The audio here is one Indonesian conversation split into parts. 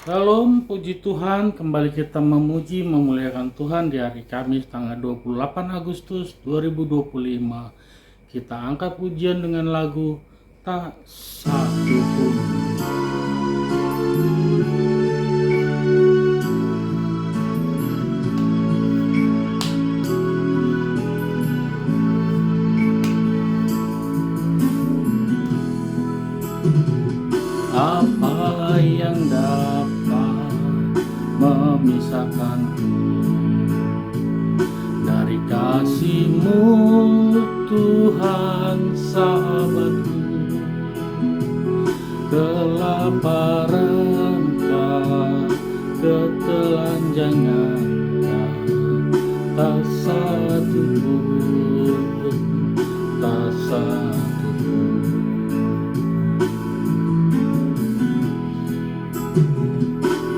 Shalom, puji Tuhan, kembali kita memuji, memuliakan Tuhan di hari Kamis tanggal 28 Agustus 2025. Kita angkat pujian dengan lagu Tak Satu Pun. Apa yang dapat memisahkanku dari kasih-Mu, Tuhan sahabatku? Kelaparan, ketelanjangan, tak satu pun, tak satu pun.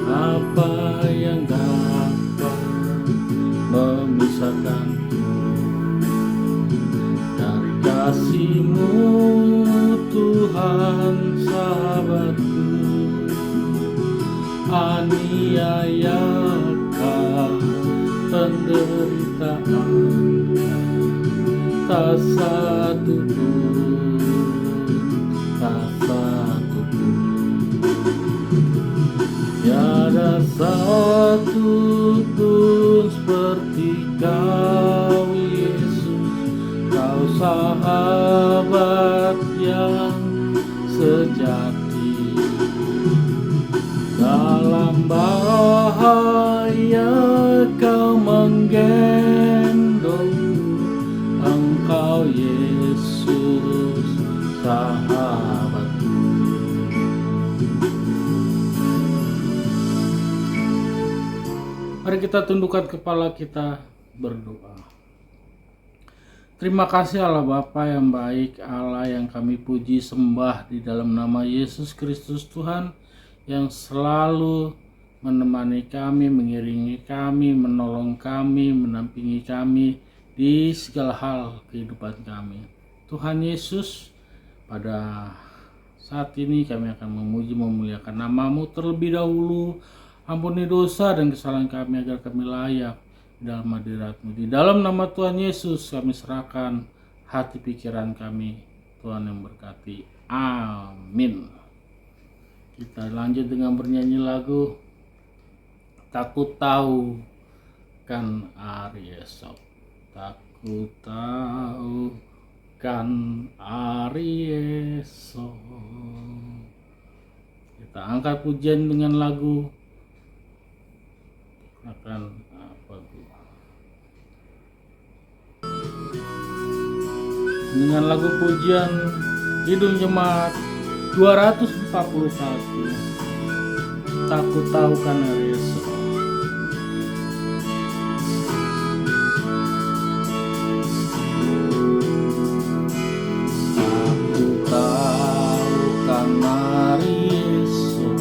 Apa yang dapat memisahkanku dari kasih-Mu, Tuhan sahabatku? Aniayakah, penderitaan, tak satu pun, tak satu pun. Tiada satu pun seperti Kau, Yesus. Kau sahabat yang sejati. Dalam bahaya Kau menggendongku. Engkau Yesus sahabatku. Mari kita tundukkan kepala kita berdoa. Terima kasih Allah Bapa yang baik, Allah yang kami puji sembah di dalam nama Yesus Kristus Tuhan, yang selalu menemani kami, mengiringi kami, menolong kami, mendampingi kami di segala hal kehidupan kami. Tuhan Yesus, pada saat ini kami akan memuji memuliakan nama-Mu terlebih dahulu. Ampuni dosa dan kesalahan kami agar kami layak di dalam hadirat-Mu. Di dalam nama Tuhan Yesus kami serahkan hati pikiran kami. Tuhan yang berkati. Amin. Kita lanjut dengan bernyanyi lagu Takut Tahu Kan Hari Esok. Takut tahu kan hari esok. Kita angkat pujian dengan lagu akan apa Bu? Dengan lagu pujian Kidung Jemaat 241. Takut tahu kan hari esok. Takut tahu kan hari esok,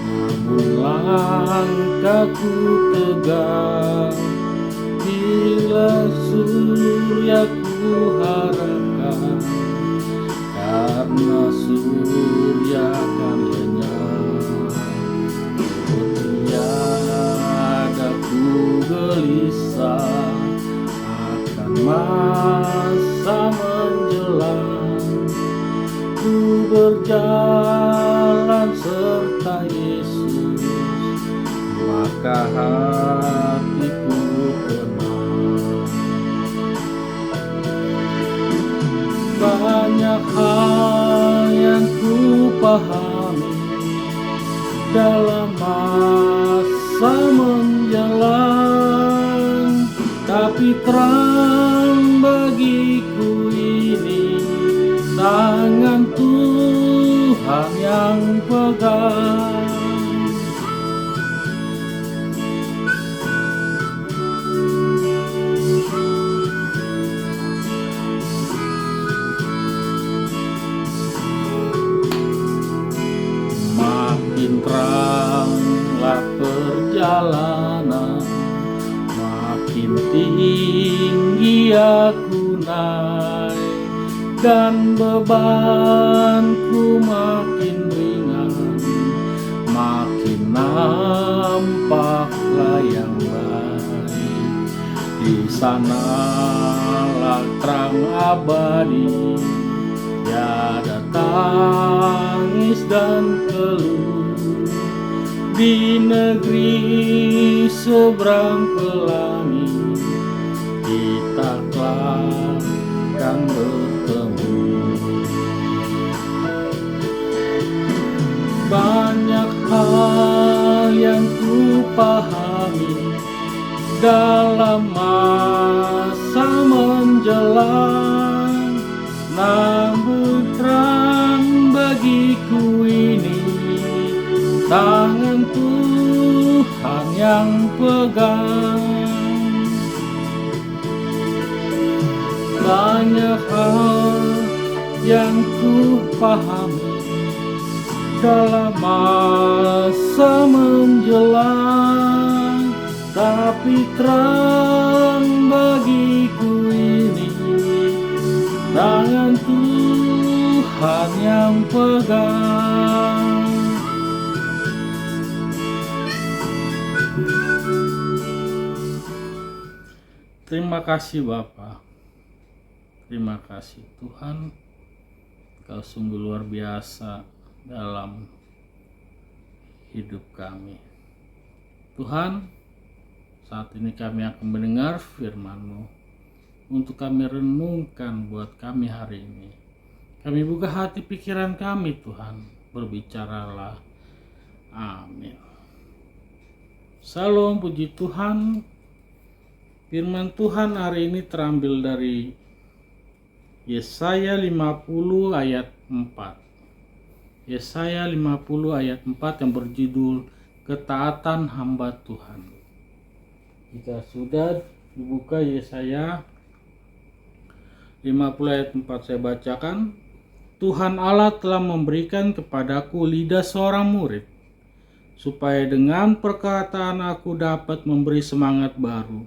namun langkahku tegar bila surya ku harapkan, karena surya akan lenyap. Tiada ku gelisah akan masa menjelang, ku berjalan serta Yesus, maka hatiku tenang. Banyak hal yang ku pahami dalam masa menjelang, tapi terang bagiku ini tangan Tuhan yang pegang. Makin teranglah perjalanan, makin tinggi aku naik, dan bebanku makin ringan, makin nampaklah yang baik. Di sanalah terang abadi, tiada tangis dan keluh. Di negeri seberang pelangi, kita kelak akan bertemu. Banyak hal yang ku pahami dalam masa menjelang, namun terang bagiku ini tangan Tuhan yang pegang. Banyak hal yang ku pahami dalam masa menjelang, tapi terang bagiku ini tangan Tuhan yang pegang. Terima kasih Bapa. Terima kasih Tuhan, Kau sungguh luar biasa dalam hidup kami. Tuhan, saat ini kami akan mendengar firman-Mu untuk kami renungkan buat kami hari ini. Kami buka hati pikiran kami Tuhan, berbicaralah. Amin. Salam, puji Tuhan. Firman Tuhan hari ini terambil dari Yesaya 50 ayat 4. Yesaya 50 ayat 4 yang berjudul Ketaatan Hamba Tuhan. Jika sudah dibuka Yesaya 50 ayat 4, saya bacakan. Tuhan Allah telah memberikan kepadaku lidah seorang murid, supaya dengan perkataan aku dapat memberi semangat baru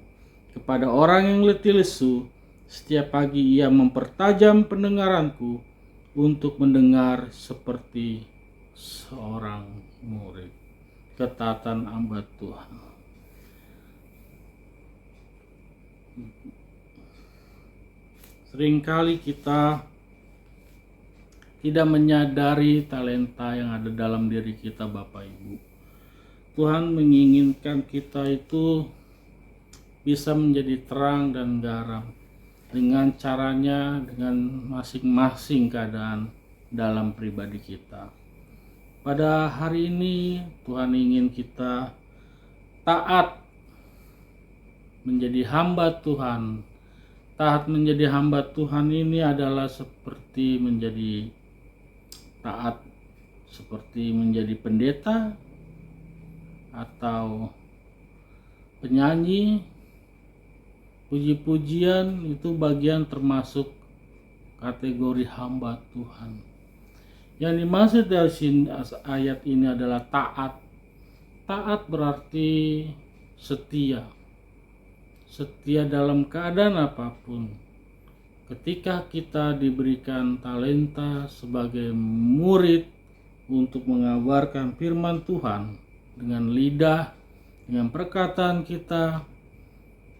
kepada orang yang letih lesu. Setiap pagi ia mempertajam pendengaranku untuk mendengar seperti seorang murid. Ketaatan hamba Tuhan. Seringkali kita tidak menyadari talenta yang ada dalam diri kita, Bapak Ibu. Tuhan menginginkan kita itu bisa menjadi terang dan garam dengan caranya, dengan masing-masing keadaan dalam pribadi kita. Pada hari ini Tuhan ingin kita taat menjadi hamba Tuhan. Taat menjadi hamba Tuhan ini adalah seperti menjadi taat, seperti menjadi pendeta atau penyanyi. Puji-pujian itu bagian termasuk kategori hamba Tuhan. Yang dimaksud dari ayat ini adalah taat. Taat berarti setia. Setia dalam keadaan apapun. Ketika kita diberikan talenta sebagai murid untuk mengabarkan firman Tuhan dengan lidah, dengan perkataan kita,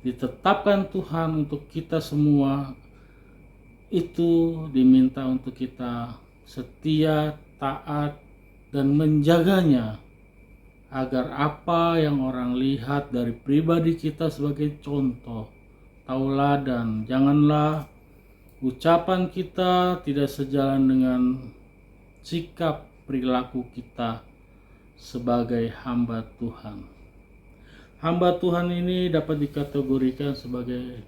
ditetapkan Tuhan untuk kita semua, itu diminta untuk kita setia, taat, dan menjaganya agar apa yang orang lihat dari pribadi kita sebagai contoh, tauladan. Janganlah ucapan kita tidak sejalan dengan sikap perilaku kita sebagai hamba Tuhan. Hamba Tuhan ini dapat dikategorikan sebagai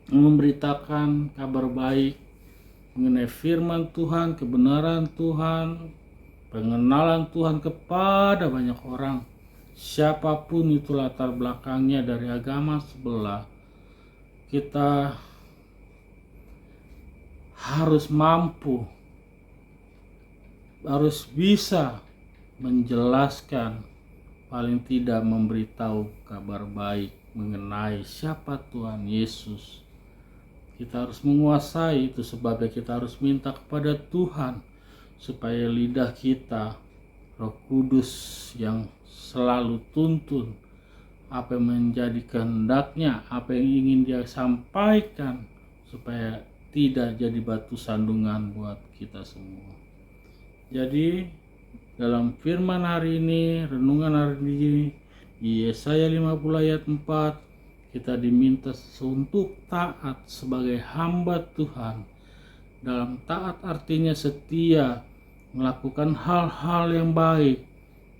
memberitakan kabar baik mengenai firman Tuhan, kebenaran Tuhan, pengenalan Tuhan kepada banyak orang. Siapapun itu latar belakangnya dari agama sebelah, kita harus mampu, harus bisa menjelaskan, paling tidak memberitahu kabar baik mengenai siapa Tuhan Yesus. Kita harus menguasai itu, sebabnya kita harus minta kepada Tuhan supaya lidah kita Roh Kudus yang selalu tuntun apa yang menjadi kehendaknya, apa yang ingin dia sampaikan, supaya tidak jadi batu sandungan buat kita semua. Jadi dalam firman hari ini, renungan hari ini di Yesaya 50 ayat 4, kita diminta untuk taat sebagai hamba Tuhan. Dalam taat artinya setia, melakukan hal-hal yang baik,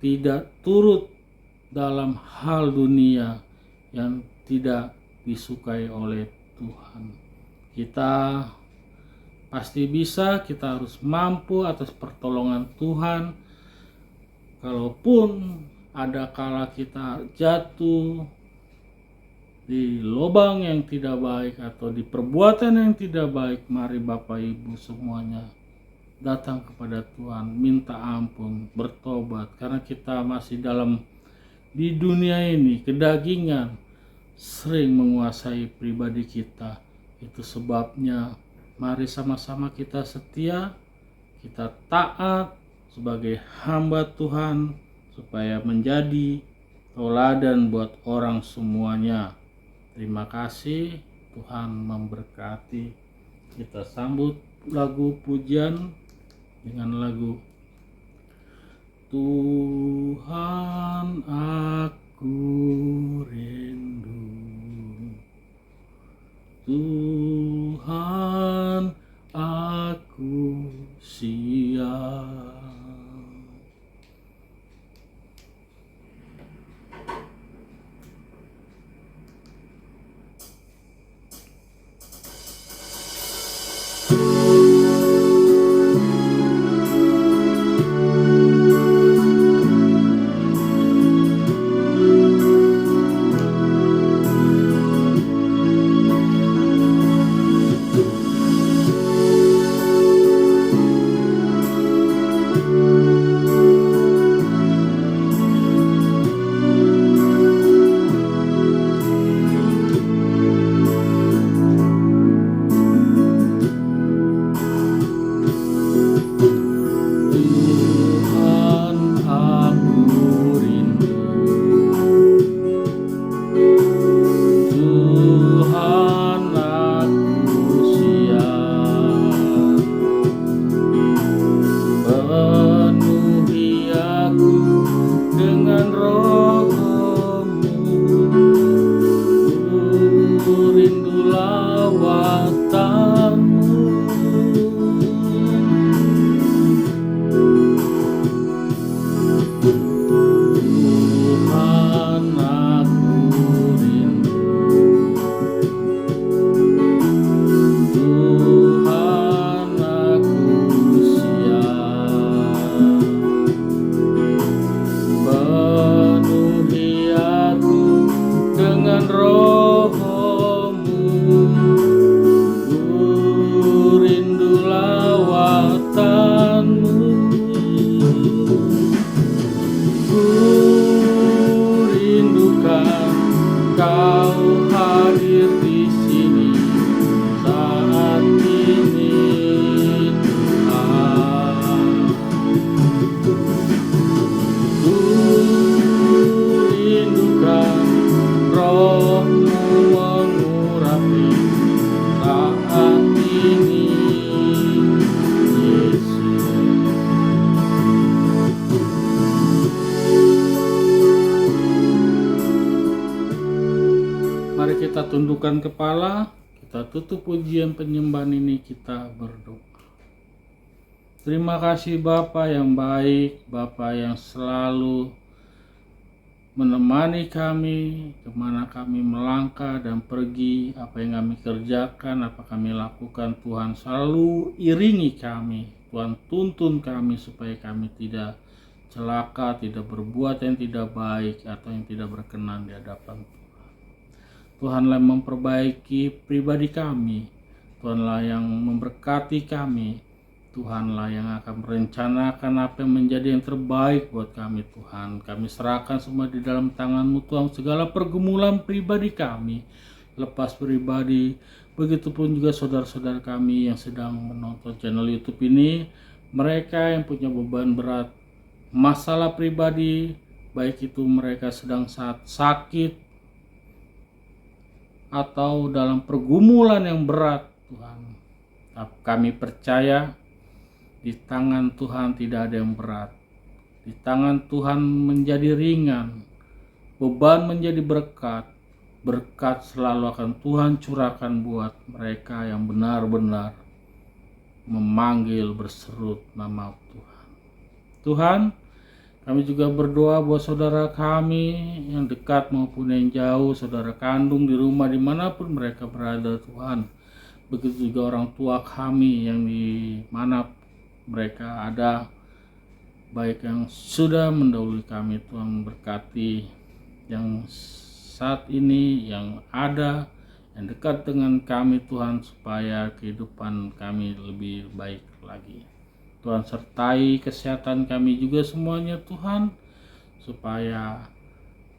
tidak turut dalam hal dunia yang tidak disukai oleh Tuhan. Kita pasti bisa, kita harus mampu atas pertolongan Tuhan. Kalaupun ada kala kita jatuh di lubang yang tidak baik atau di perbuatan yang tidak baik, mari Bapak Ibu semuanya datang kepada Tuhan, minta ampun, bertobat, karena kita masih di dunia ini kedagingan sering menguasai pribadi kita. Itu sebabnya mari sama-sama kita setia, kita taat sebagai hamba Tuhan, supaya menjadi teladan buat orang semuanya. Terima kasih, Tuhan memberkati. Kita sambut lagu pujian dengan lagu Tuhan aku rindu, Tuhan aku siap. Kita tundukkan kepala, kita tutup pujian penyembahan ini, kita berdoa. Terima kasih Bapa yang baik, Bapa yang selalu menemani kami kemana kami melangkah dan pergi, apa yang kami kerjakan, apa kami lakukan, Tuhan selalu iringi kami. Tuhan tuntun kami supaya kami tidak celaka, tidak berbuat yang tidak baik atau yang tidak berkenan di hadapan Tuhan. Tuhanlah yang memperbaiki pribadi kami, Tuhanlah yang memberkati kami, Tuhanlah yang akan merencanakan apa yang menjadi yang terbaik buat kami. Tuhan, kami serahkan semua di dalam tangan-Mu Tuhan, segala pergumulan pribadi kami, lepas pribadi, begitupun juga saudara-saudara kami yang sedang menonton channel YouTube ini, mereka yang punya beban berat, masalah pribadi, baik itu mereka sedang sakit atau dalam pergumulan yang berat, Tuhan. Kami percaya di tangan Tuhan tidak ada yang berat. Di tangan Tuhan menjadi ringan, beban menjadi berkat. Berkat selalu akan Tuhan curahkan buat mereka yang benar-benar memanggil berserut nama Tuhan. Tuhan, kami juga berdoa buat saudara kami yang dekat maupun yang jauh, saudara kandung di rumah dimanapun mereka berada, Tuhan. Begitu juga orang tua kami yang di mana mereka ada, baik yang sudah mendahului kami, Tuhan berkati yang saat ini yang ada, yang dekat dengan kami, Tuhan, supaya kehidupan kami lebih baik lagi. Tuhan sertai kesehatan kami juga semuanya, Tuhan, supaya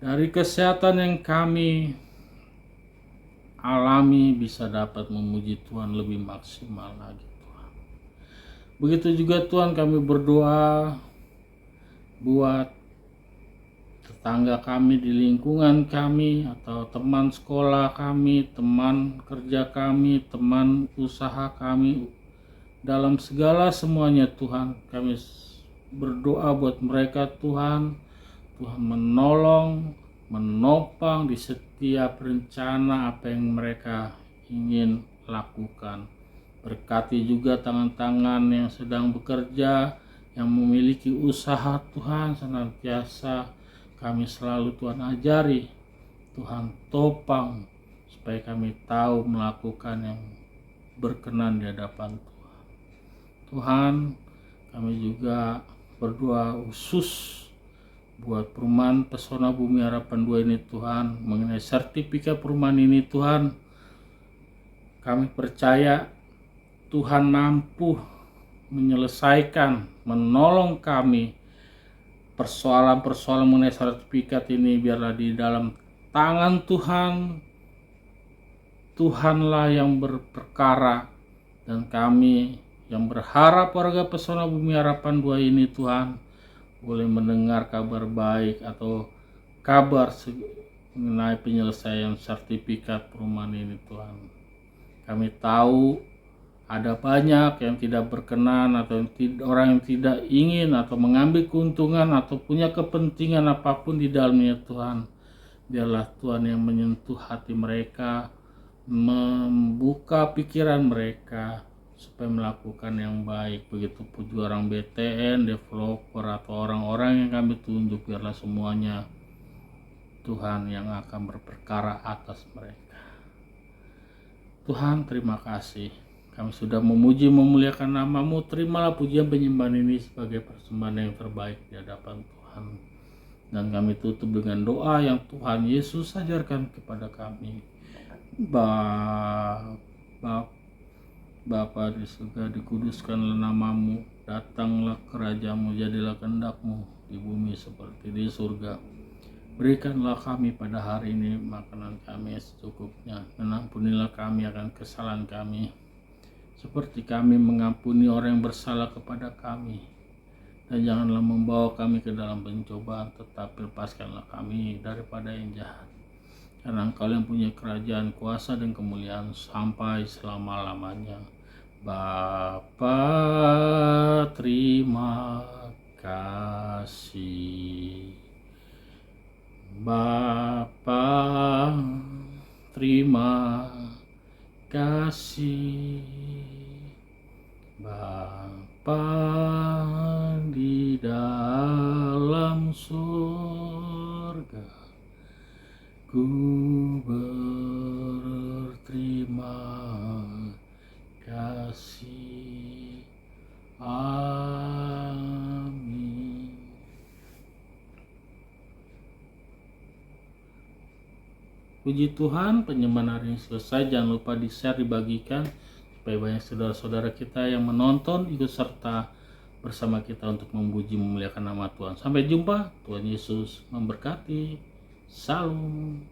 dari kesehatan yang kami alami bisa dapat memuji Tuhan lebih maksimal lagi, Tuhan. Begitu juga Tuhan kami berdoa buat tetangga kami di lingkungan kami, atau teman sekolah kami, teman kerja kami, teman usaha kami, dalam segala semuanya, Tuhan. Kami berdoa buat mereka, Tuhan. Tuhan menolong, menopang di setiap rencana apa yang mereka ingin lakukan. Berkati juga tangan-tangan yang sedang bekerja, yang memiliki usaha, Tuhan. Senantiasa kami selalu Tuhan ajari, Tuhan topang, supaya kami tahu melakukan yang berkenan di hadapan Tuhan. Tuhan, kami juga berdoa khusus buat perumahan Pesona Bumi Harapan 2 ini, Tuhan. Mengenai sertifikat perumahan ini, Tuhan, kami percaya Tuhan mampu menyelesaikan, menolong kami. Persoalan-persoalan mengenai sertifikat ini biarlah di dalam tangan Tuhan. Tuhanlah yang berperkara, dan kami yang berharap warga Pesona Bumi Harapan 2 ini, Tuhan, boleh mendengar kabar baik atau kabar mengenai penyelesaian sertifikat perumahan ini, Tuhan. Kami tahu ada banyak yang tidak berkenan, atau orang yang tidak ingin atau mengambil keuntungan atau punya kepentingan apapun di dalamnya, Tuhan. Biarlah Tuhan yang menyentuh hati mereka, membuka pikiran mereka supaya melakukan yang baik. Begitupun juga orang BTN, developer, atau orang-orang yang kami tunjuk, biarlah semuanya Tuhan yang akan berperkara atas mereka. Tuhan, terima kasih. Kami sudah memuji memuliakan nama-Mu. Terimalah pujian penyembahan ini sebagai persembahan yang terbaik di hadapan Tuhan. Dan kami tutup dengan doa yang Tuhan Yesus ajarkan kepada kami. Bapa di surga, dikuduskanlah nama-Mu. Datanglah kerajaan-Mu, jadilah kehendak-Mu di bumi seperti di surga. Berikanlah kami pada hari ini makanan kami secukupnya, dan ampunilah kami akan kesalahan kami, seperti kami mengampuni orang yang bersalah kepada kami. Dan janganlah membawa kami ke dalam pencobaan, tetapi lepaskanlah kami daripada yang jahat. Karena Engkau yang punya kerajaan, kuasa, dan kemuliaan sampai selama-lamanya. Bapa, terima kasih. Bapa, terima kasih. Bapa di dalam surga, ku berterima kasih. Amin. Puji Tuhan, penyembahan hari ini selesai. Jangan lupa di-share, dibagikan, supaya banyak saudara-saudara kita yang menonton ikut serta bersama kita untuk memuji memuliakan nama Tuhan. Sampai jumpa. Tuhan Yesus memberkati. Salam.